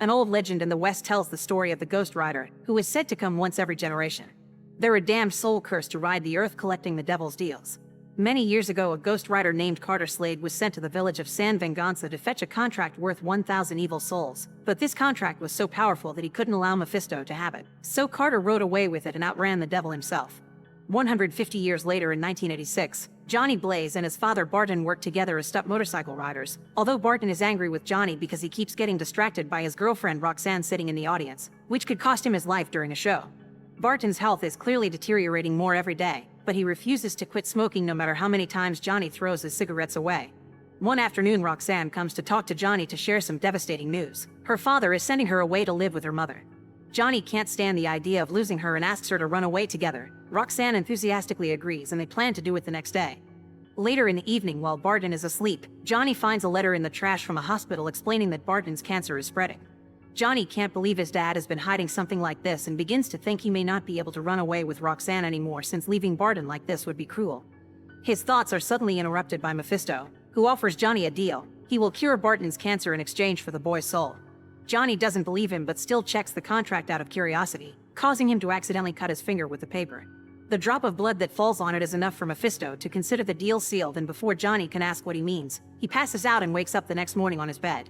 An old legend in the West tells the story of the Ghost Rider, who is said to come once every generation. They're a damned soul cursed to ride the earth collecting the devil's deals. Many years ago, a ghost rider named Carter Slade was sent to the village of San Venganza to fetch a contract worth 1,000 evil souls. But this contract was so powerful that he couldn't allow Mephisto to have it. So Carter rode away with it and outran the devil himself. 150 years later in 1986, Johnny Blaze and his father Barton worked together as stunt motorcycle riders. Although Barton is angry with Johnny because he keeps getting distracted by his girlfriend Roxanne sitting in the audience, which could cost him his life during a show. Barton's health is clearly deteriorating more every day, but he refuses to quit smoking no matter how many times Johnny throws his cigarettes away. One afternoon, Roxanne comes to talk to Johnny to share some devastating news. Her father is sending her away to live with her mother. Johnny can't stand the idea of losing her and asks her to run away together. Roxanne enthusiastically agrees and they plan to do it the next day. Later in the evening, while Barton is asleep, Johnny finds a letter in the trash from a hospital explaining that Barton's cancer is spreading. Johnny can't believe his dad has been hiding something like this and begins to think he may not be able to run away with Roxanne anymore since leaving Barton like this would be cruel. His thoughts are suddenly interrupted by Mephisto, who offers Johnny a deal. He will cure Barton's cancer in exchange for the boy's soul. Johnny doesn't believe him but still checks the contract out of curiosity, causing him to accidentally cut his finger with the paper. The drop of blood that falls on it is enough for Mephisto to consider the deal sealed, and before Johnny can ask what he means, he passes out and wakes up the next morning on his bed.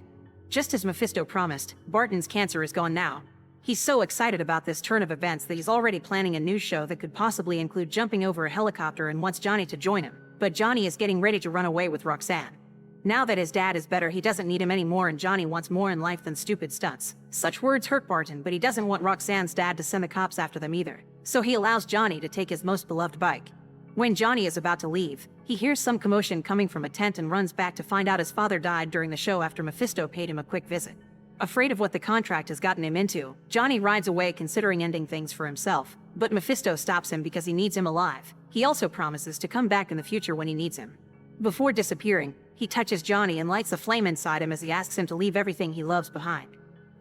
Just as Mephisto promised, Barton's cancer is gone now. He's so excited about this turn of events that he's already planning a news show that could possibly include jumping over a helicopter and wants Johnny to join him. But Johnny is getting ready to run away with Roxanne. Now that his dad is better, he doesn't need him anymore, and Johnny wants more in life than stupid stunts. Such words hurt Barton, but he doesn't want Roxanne's dad to send the cops after them either. So he allows Johnny to take his most beloved bike. When Johnny is about to leave, he hears some commotion coming from a tent and runs back to find out his father died during the show after Mephisto paid him a quick visit. Afraid of what the contract has gotten him into, Johnny rides away considering ending things for himself. But Mephisto stops him because he needs him alive. He also promises to come back in the future when he needs him. Before disappearing, he touches Johnny and lights a flame inside him as he asks him to leave everything he loves behind.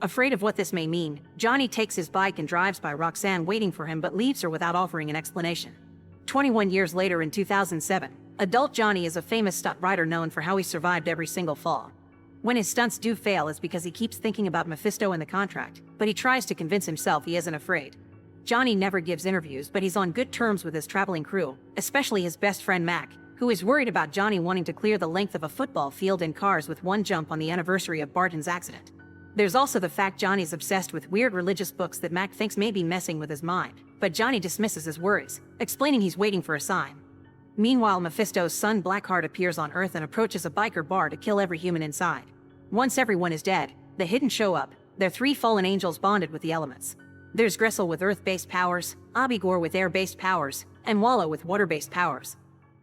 Afraid of what this may mean, Johnny takes his bike and drives by Roxanne waiting for him but leaves her without offering an explanation. 21 years later in 2007, adult Johnny is a famous stunt rider known for how he survived every single fall. When his stunts do fail, it's because he keeps thinking about Mephisto and the contract, but he tries to convince himself he isn't afraid. Johnny never gives interviews, but he's on good terms with his traveling crew, especially his best friend Mac, who is worried about Johnny wanting to clear the length of a football field in cars with one jump on the anniversary of Barton's accident. There's also the fact Johnny's obsessed with weird religious books that Mac thinks may be messing with his mind, but Johnny dismisses his worries, explaining he's waiting for a sign. Meanwhile, Mephisto's son Blackheart appears on Earth and approaches a biker bar to kill every human inside. Once everyone is dead, the Hidden show up. They're three fallen angels bonded with the elements. There's Gressel with Earth-based powers, Abigor with air-based powers, and Wallow with water-based powers.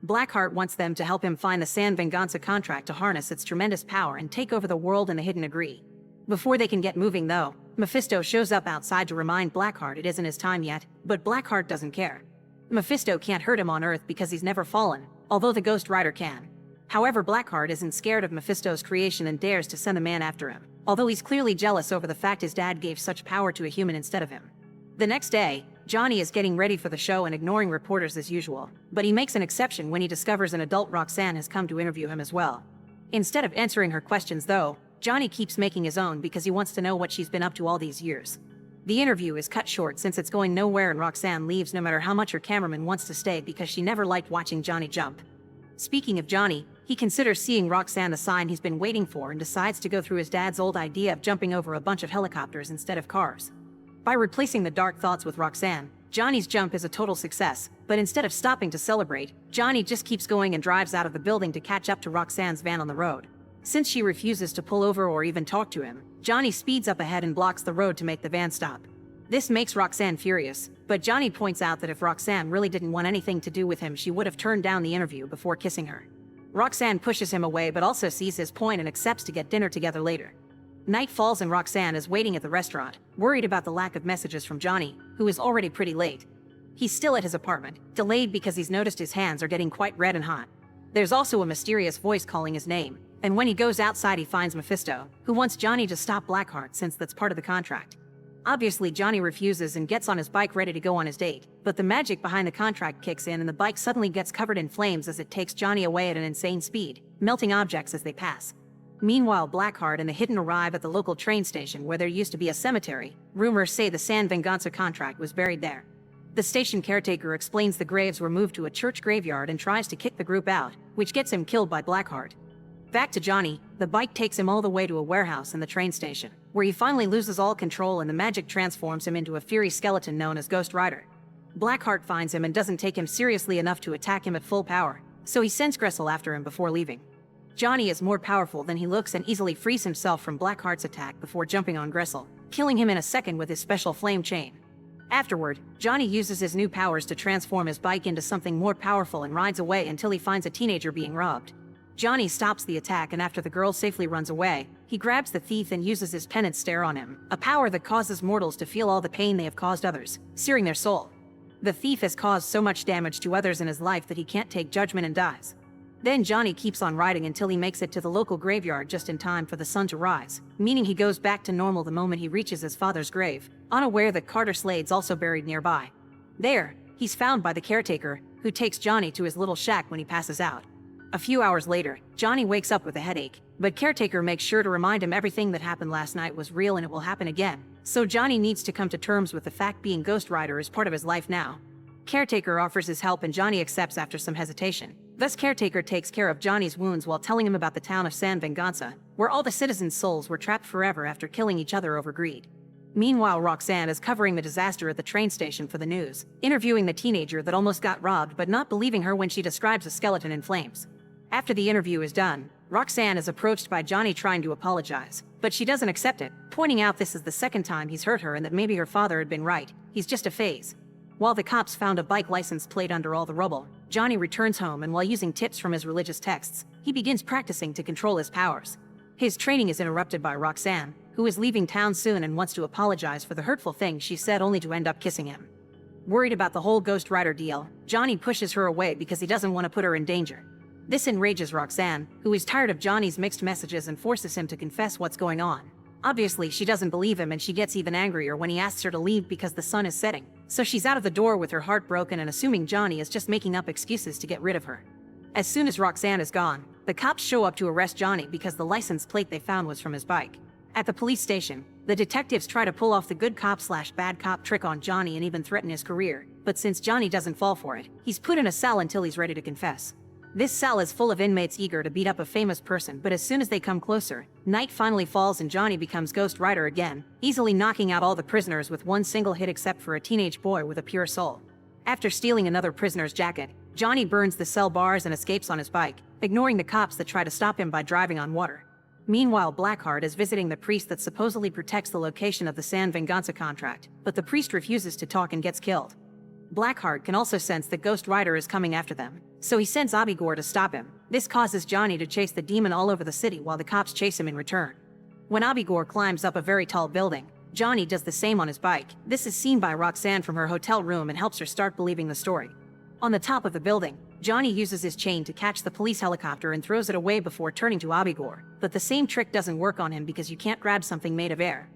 Blackheart wants them to help him find the San Venganza contract to harness its tremendous power and take over the world, and the Hidden agree. Before they can get moving though, Mephisto shows up outside to remind Blackheart it isn't his time yet, but Blackheart doesn't care. Mephisto can't hurt him on Earth because he's never fallen, although the Ghost Rider can. However, Blackheart isn't scared of Mephisto's creation and dares to send the man after him, although he's clearly jealous over the fact his dad gave such power to a human instead of him. The next day, Johnny is getting ready for the show and ignoring reporters as usual, but he makes an exception when he discovers an adult Roxanne has come to interview him as well. Instead of answering her questions though, Johnny keeps making his own because he wants to know what she's been up to all these years. The interview is cut short since it's going nowhere and Roxanne leaves no matter how much her cameraman wants to stay because she never liked watching Johnny jump. Speaking of Johnny, he considers seeing Roxanne the sign he's been waiting for and decides to go through his dad's old idea of jumping over a bunch of helicopters instead of cars. By replacing the dark thoughts with Roxanne, Johnny's jump is a total success, but instead of stopping to celebrate, Johnny just keeps going and drives out of the building to catch up to Roxanne's van on the road. Since she refuses to pull over or even talk to him, Johnny speeds up ahead and blocks the road to make the van stop. This makes Roxanne furious, but Johnny points out that if Roxanne really didn't want anything to do with him, she would have turned down the interview before kissing her. Roxanne pushes him away but also sees his point and accepts to get dinner together later. Night falls and Roxanne is waiting at the restaurant, worried about the lack of messages from Johnny, who is already pretty late. He's still at his apartment, delayed because he's noticed his hands are getting quite red and hot. There's also a mysterious voice calling his name, and when he goes outside he finds Mephisto, who wants Johnny to stop Blackheart since that's part of the contract. Obviously Johnny refuses and gets on his bike ready to go on his date, but the magic behind the contract kicks in and the bike suddenly gets covered in flames as it takes Johnny away at an insane speed, melting objects as they pass. Meanwhile, Blackheart and the Hidden arrive at the local train station where there used to be a cemetery. Rumors say the San Venganza contract was buried there. The station caretaker explains the graves were moved to a church graveyard and tries to kick the group out, which gets him killed by Blackheart. Back to Johnny, the bike takes him all the way to a warehouse in the train station, where he finally loses all control and the magic transforms him into a fiery skeleton known as Ghost Rider. Blackheart finds him and doesn't take him seriously enough to attack him at full power, so he sends Gressel after him before leaving. Johnny is more powerful than he looks and easily frees himself from Blackheart's attack before jumping on Gressel, killing him in a second with his special flame chain. Afterward, Johnny uses his new powers to transform his bike into something more powerful and rides away until he finds a teenager being robbed. Johnny stops the attack, and after the girl safely runs away, he grabs the thief and uses his penance stare on him, a power that causes mortals to feel all the pain they have caused others, searing their soul. The thief has caused so much damage to others in his life that he can't take judgment and dies. Then Johnny keeps on riding until he makes it to the local graveyard just in time for the sun to rise, meaning he goes back to normal the moment he reaches his father's grave, unaware that Carter Slade's also buried nearby. There, he's found by the caretaker, who takes Johnny to his little shack when he passes out. A few hours later, Johnny wakes up with a headache, but caretaker makes sure to remind him everything that happened last night was real and it will happen again, so Johnny needs to come to terms with the fact being Ghost Rider is part of his life now. Caretaker offers his help and Johnny accepts after some hesitation. Thus Caretaker takes care of Johnny's wounds while telling him about the town of San Venganza, where all the citizens' souls were trapped forever after killing each other over greed. Meanwhile, Roxanne is covering the disaster at the train station for the news, interviewing the teenager that almost got robbed but not believing her when she describes a skeleton in flames. After the interview is done, Roxanne is approached by Johnny trying to apologize, but she doesn't accept it, pointing out this is the second time he's hurt her and that maybe her father had been right, he's just a phase. While the cops found a bike license plate under all the rubble, Johnny returns home and while using tips from his religious texts, he begins practicing to control his powers. His training is interrupted by Roxanne, who is leaving town soon and wants to apologize for the hurtful thing she said only to end up kissing him. Worried about the whole Ghost Rider deal, Johnny pushes her away because he doesn't want to put her in danger. This enrages Roxanne, who is tired of Johnny's mixed messages and forces him to confess what's going on. Obviously, she doesn't believe him and she gets even angrier when he asks her to leave because the sun is setting. So she's out of the door with her heart broken and assuming Johnny is just making up excuses to get rid of her. As soon as Roxanne is gone, the cops show up to arrest Johnny because the license plate they found was from his bike. At the police station, the detectives try to pull off the good cop/bad cop trick on Johnny and even threaten his career, but since Johnny doesn't fall for it, he's put in a cell until he's ready to confess. This cell is full of inmates eager to beat up a famous person, but as soon as they come closer, night finally falls and Johnny becomes Ghost Rider again, easily knocking out all the prisoners with one single hit except for a teenage boy with a pure soul. After stealing another prisoner's jacket, Johnny burns the cell bars and escapes on his bike, ignoring the cops that try to stop him by driving on water. Meanwhile, Blackheart is visiting the priest that supposedly protects the location of the San Venganza contract, but the priest refuses to talk and gets killed. Blackheart can also sense that Ghost Rider is coming after them, so he sends Abigor to stop him. This causes Johnny to chase the demon all over the city while the cops chase him in return. When Abigor climbs up a very tall building, Johnny does the same on his bike. This is seen by Roxanne from her hotel room and helps her start believing the story. On the top of the building, Johnny uses his chain to catch the police helicopter and throws it away before turning to Abigor, but the same trick doesn't work on him because you can't grab something made of air.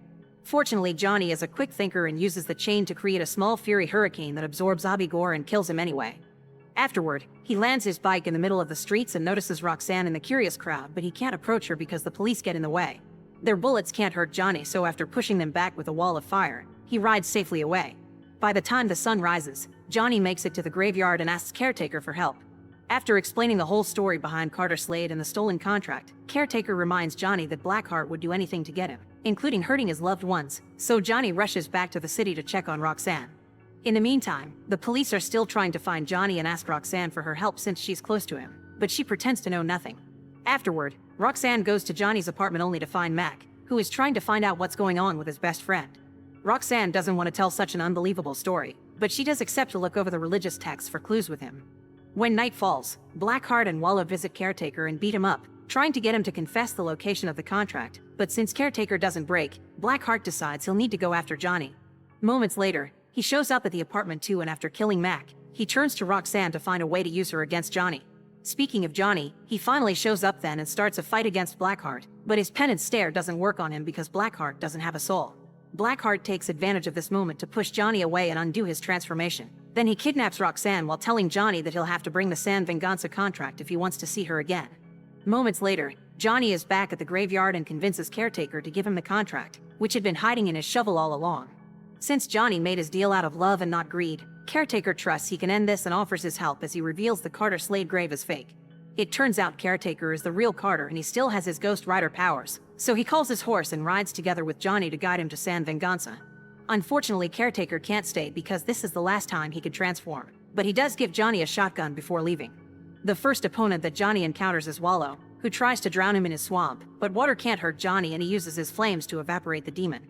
Fortunately, Johnny is a quick thinker and uses the chain to create a small fury hurricane that absorbs Abigor and kills him anyway. Afterward, he lands his bike in the middle of the streets and notices Roxanne in the curious crowd, but he can't approach her because the police get in the way. Their bullets can't hurt Johnny, so after pushing them back with a wall of fire, he rides safely away. By the time the sun rises, Johnny makes it to the graveyard and asks Caretaker for help. After explaining the whole story behind Carter Slade and the stolen contract, Caretaker reminds Johnny that Blackheart would do anything to get him, including hurting his loved ones, so Johnny rushes back to the city to check on Roxanne. In the meantime, the police are still trying to find Johnny and ask Roxanne for her help since she's close to him, but she pretends to know nothing. Afterward, Roxanne goes to Johnny's apartment only to find Mac, who is trying to find out what's going on with his best friend. Roxanne doesn't want to tell such an unbelievable story, but she does accept to look over the religious texts for clues with him. When night falls, Blackheart and Walla visit Caretaker and beat him up, trying to get him to confess the location of the contract, but since Caretaker doesn't break, Blackheart decides he'll need to go after Johnny. Moments later, he shows up at the apartment too, and after killing Mac, he turns to Roxanne to find a way to use her against Johnny. Speaking of Johnny, he finally shows up then and starts a fight against Blackheart, but his penance stare doesn't work on him because Blackheart doesn't have a soul. Blackheart takes advantage of this moment to push Johnny away and undo his transformation. Then he kidnaps Roxanne while telling Johnny that he'll have to bring the San Venganza contract if he wants to see her again. Moments later, Johnny is back at the graveyard and convinces Caretaker to give him the contract, which had been hiding in his shovel all along. Since Johnny made his deal out of love and not greed, Caretaker trusts he can end this and offers his help as he reveals the Carter Slade grave is fake. It turns out Caretaker is the real Carter and he still has his Ghost Rider powers, so he calls his horse and rides together with Johnny to guide him to San Venganza. Unfortunately, Caretaker can't stay because this is the last time he could transform, but he does give Johnny a shotgun before leaving. The first opponent that Johnny encounters is Wallow, who tries to drown him in his swamp, but water can't hurt Johnny and he uses his flames to evaporate the demon.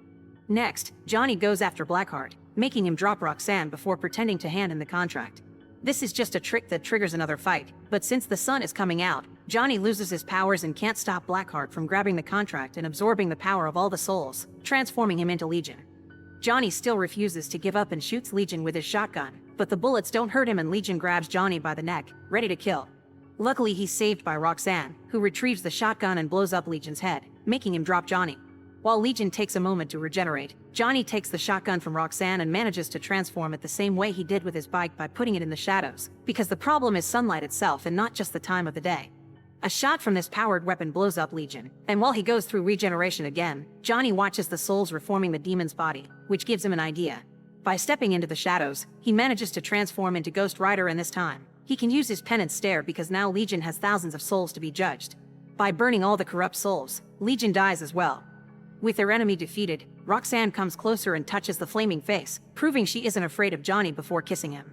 Next, Johnny goes after Blackheart, making him drop Roxanne before pretending to hand him the contract. This is just a trick that triggers another fight, but since the sun is coming out, Johnny loses his powers and can't stop Blackheart from grabbing the contract and absorbing the power of all the souls, transforming him into Legion. Johnny still refuses to give up and shoots Legion with his shotgun, but the bullets don't hurt him and Legion grabs Johnny by the neck, ready to kill. Luckily, he's saved by Roxanne, who retrieves the shotgun and blows up Legion's head, making him drop Johnny. While Legion takes a moment to regenerate, Johnny takes the shotgun from Roxanne and manages to transform it the same way he did with his bike by putting it in the shadows, because the problem is sunlight itself and not just the time of the day. A shot from this powered weapon blows up Legion, and while he goes through regeneration again, Johnny watches the souls reforming the demon's body, which gives him an idea. By stepping into the shadows, he manages to transform into Ghost Rider, and this time, he can use his penance stare because now Legion has thousands of souls to be judged. By burning all the corrupt souls, Legion dies as well. With their enemy defeated, Roxanne comes closer and touches the flaming face, proving she isn't afraid of Johnny before kissing him.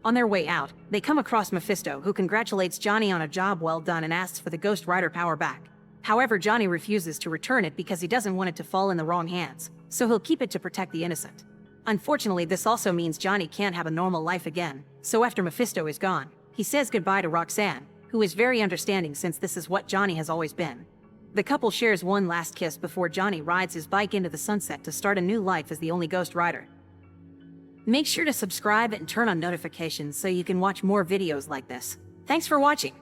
On their way out, they come across Mephisto, who congratulates Johnny on a job well done and asks for the Ghost Rider power back. However, Johnny refuses to return it because he doesn't want it to fall in the wrong hands, so he'll keep it to protect the innocent. Unfortunately, this also means Johnny can't have a normal life again, so after Mephisto is gone, he says goodbye to Roxanne, who is very understanding since this is what Johnny has always been. The couple shares one last kiss before Johnny rides his bike into the sunset to start a new life as the only Ghost Rider. Make sure to subscribe and turn on notifications so you can watch more videos like this. Thanks for watching.